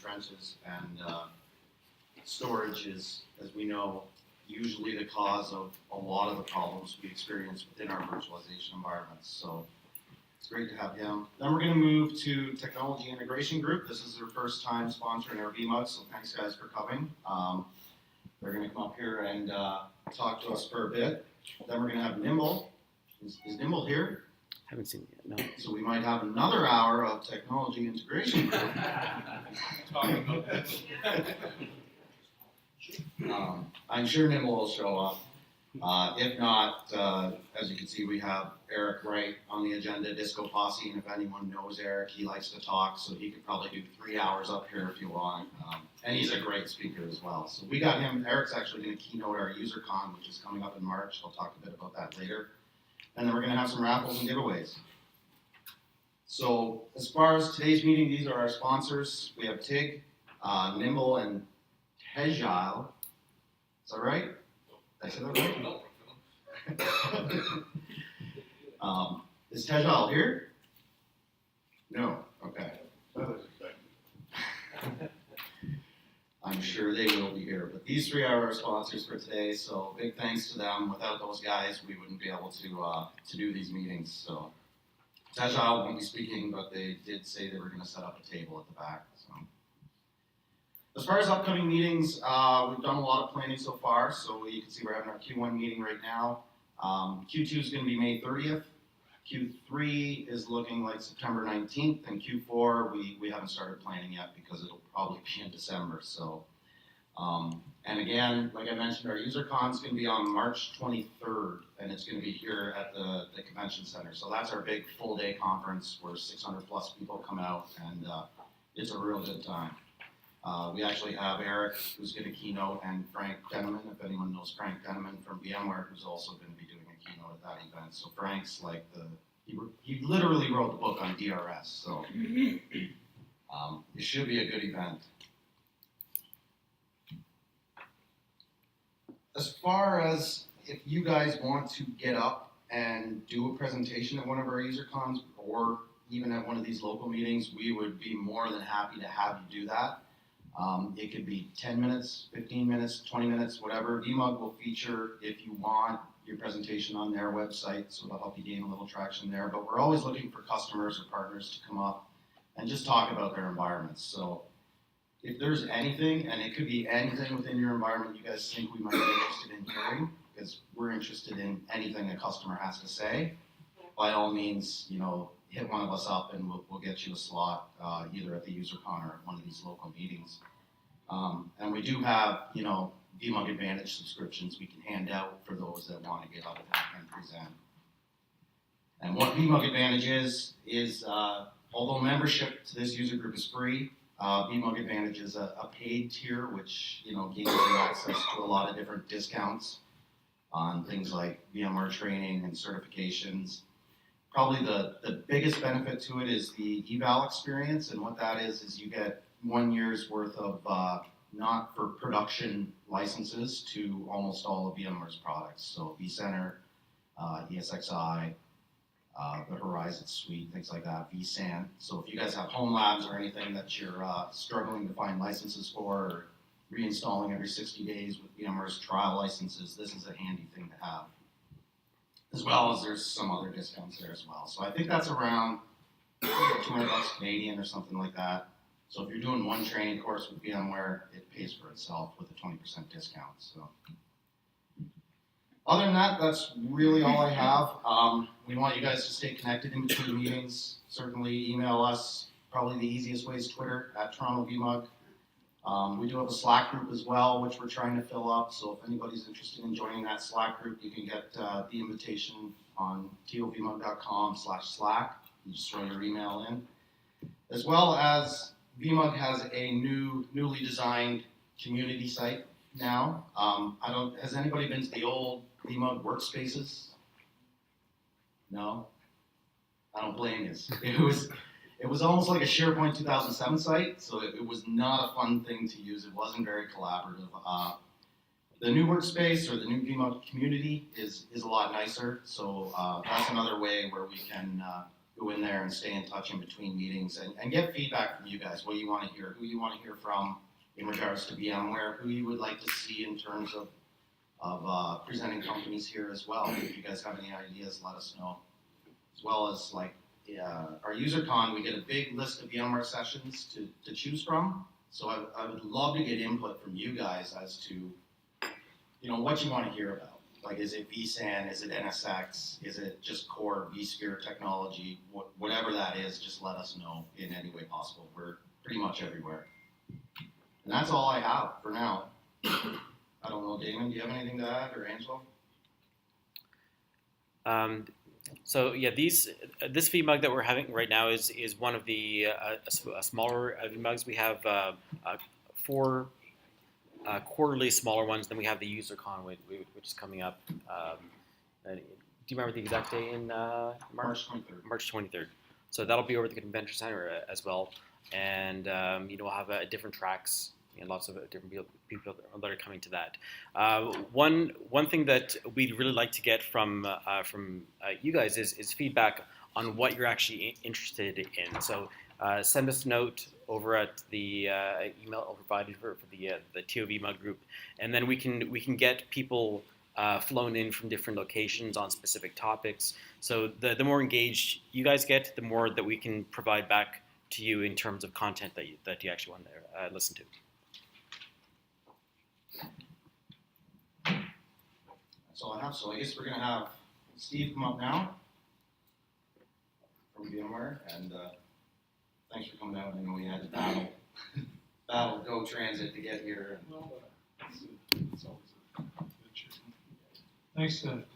trenches, and storage is, as we know, usually the cause of a lot of the problems we experience within our virtualization environments. So it's great to have him. Then we're going to move to Technology Integration Group. This is their first time sponsoring our VMUG, so thanks guys for coming. They're going to come up here and talk to us for a bit. Then we're going to have Nimble. Is Nimble here? Haven't seen it yet, no. So we might have another hour of Technology Integration Group. Talking about that. I'm sure Nimble will show up. If not, as you can see, we have Eric Wright on the agenda, Disco Posse, and if anyone knows Eric, he likes to talk, so he could probably do 3 hours up here if you want. And he's a great speaker as well. So we got him. Eric's actually going to keynote our UserCon, which is coming up in March. I'll talk a bit about that later. And then we're going to have some raffles and giveaways. So as far as today's meeting, these are our sponsors. We have TIG, Nimble, and Tegile. Is that right? Did I say that right? Is Tegile here? No. Okay. I'm sure they will be here. But these three are our sponsors for today, so big thanks to them. Without those guys, we wouldn't be able to do these meetings. So Tegile won't be speaking, but they did say they were going to set up a table at the back. So as far as upcoming meetings, we've done a lot of planning so far. So you can see we're having our Q1 meeting right now. Q2 is going to be May 30th. Q3 is looking like September 19th, and Q4 we haven't started planning yet because it'll probably be in December. So, and again, like I mentioned, our UserCon is going to be on March 23rd, and it's going to be here at the convention center. So that's our big full day conference where 600 plus people come out, and it's a real good time. We actually have Eric, who's going to keynote, and Frank Denneman, if anyone knows Frank Denneman from VMware, who's also going to be doing a keynote at that event. So Frank's like he literally wrote the book on DRS, so it should be a good event. As far as if you guys want to get up and do a presentation at one of our UserCons or even at one of these local meetings, we would be more than happy to have you do that. It could be 10 minutes, 15 minutes, 20 minutes, whatever. VMUG will feature, if you want, your presentation on their website, so it'll help you gain a little traction there. But we're always looking for customers or partners to come up and just talk about their environments. So if there's anything, and it could be anything within your environment you guys think we might be interested in hearing, because we're interested in anything a customer has to say, by all means, hit one of us up and we'll get you a slot either at the UserCon or at one of these local meetings. And we do have, VMUG Advantage subscriptions we can hand out for those that want to get up and present. And what VMUG Advantage is although membership to this user group is free, VMUG Advantage is a paid tier, which gives you access to a lot of different discounts on things like VMware training and certifications. Probably the biggest benefit to it is the eval experience, and what that is you get 1 year's worth of not for production licenses to almost all of VMware's products. So vCenter, ESXi, the Horizon Suite, things like that, vSAN. So if you guys have home labs or anything that you're struggling to find licenses for, or reinstalling every 60 days with VMware's trial licenses, this is a handy thing to have. As well as there's some other discounts there as well. So I think that's around $200 Canadian or something like that. So if you're doing one training course with VMware, it pays for itself with a 20% discount. So other than that, that's really all I have. We want you guys to stay connected in between meetings. Certainly email us. Probably the easiest way is Twitter at Toronto VMUG. We do have a Slack group as well, which we're trying to fill up. So if anybody's interested in joining that Slack group, you can get the invitation on tovmug.com/Slack. You just throw your email in. As well as VMUG has a newly designed community site now. Has anybody been to the old VMUG workspaces? No? I don't blame you. It was almost like a SharePoint 2007 site, so it was not a fun thing to use. It wasn't very collaborative. The new workspace or the new VMUG community is a lot nicer, so that's another way where we can go in there and stay in touch in between meetings and get feedback from you guys, what you want to hear, who you want to hear from in regards to VMware, who you would like to see in terms of presenting companies here as well. If you guys have any ideas, let us know. As well as like our UserCon, we get a big list of VMware sessions to choose from. So I would love to get input from you guys as to, what you want to hear about. Like, is it vSAN? Is it NSX? Is it just core vSphere technology? Whatever that is, just let us know in any way possible. We're pretty much everywhere. And that's all I have for now. I don't know, Damon, do you have anything to add, or Angelo? So yeah, this VMUG that we're having right now is one of the smaller VMUGs. We have 4 quarterly smaller ones. Then we have the UserCon, which is coming up. Do you remember the exact day in March? March 23rd. March 23rd. So that'll be over at the convention center as well, and we'll have different tracks and lots of different people that are coming to that. One thing that we'd really like to get from you guys is feedback on what you're actually interested in. So send us a note over at the email provided for the TOV Mug group, and then we can get people flown in from different locations on specific topics. So the more engaged you guys get, the more that we can provide back to you in terms of content that you actually want to listen to. That's all I have. So I guess we're going to have Steve come up now from VMware, and thanks for coming out. I know we had to battle Go Transit to get here. Well, it's always a good cheer. Thanks, everybody.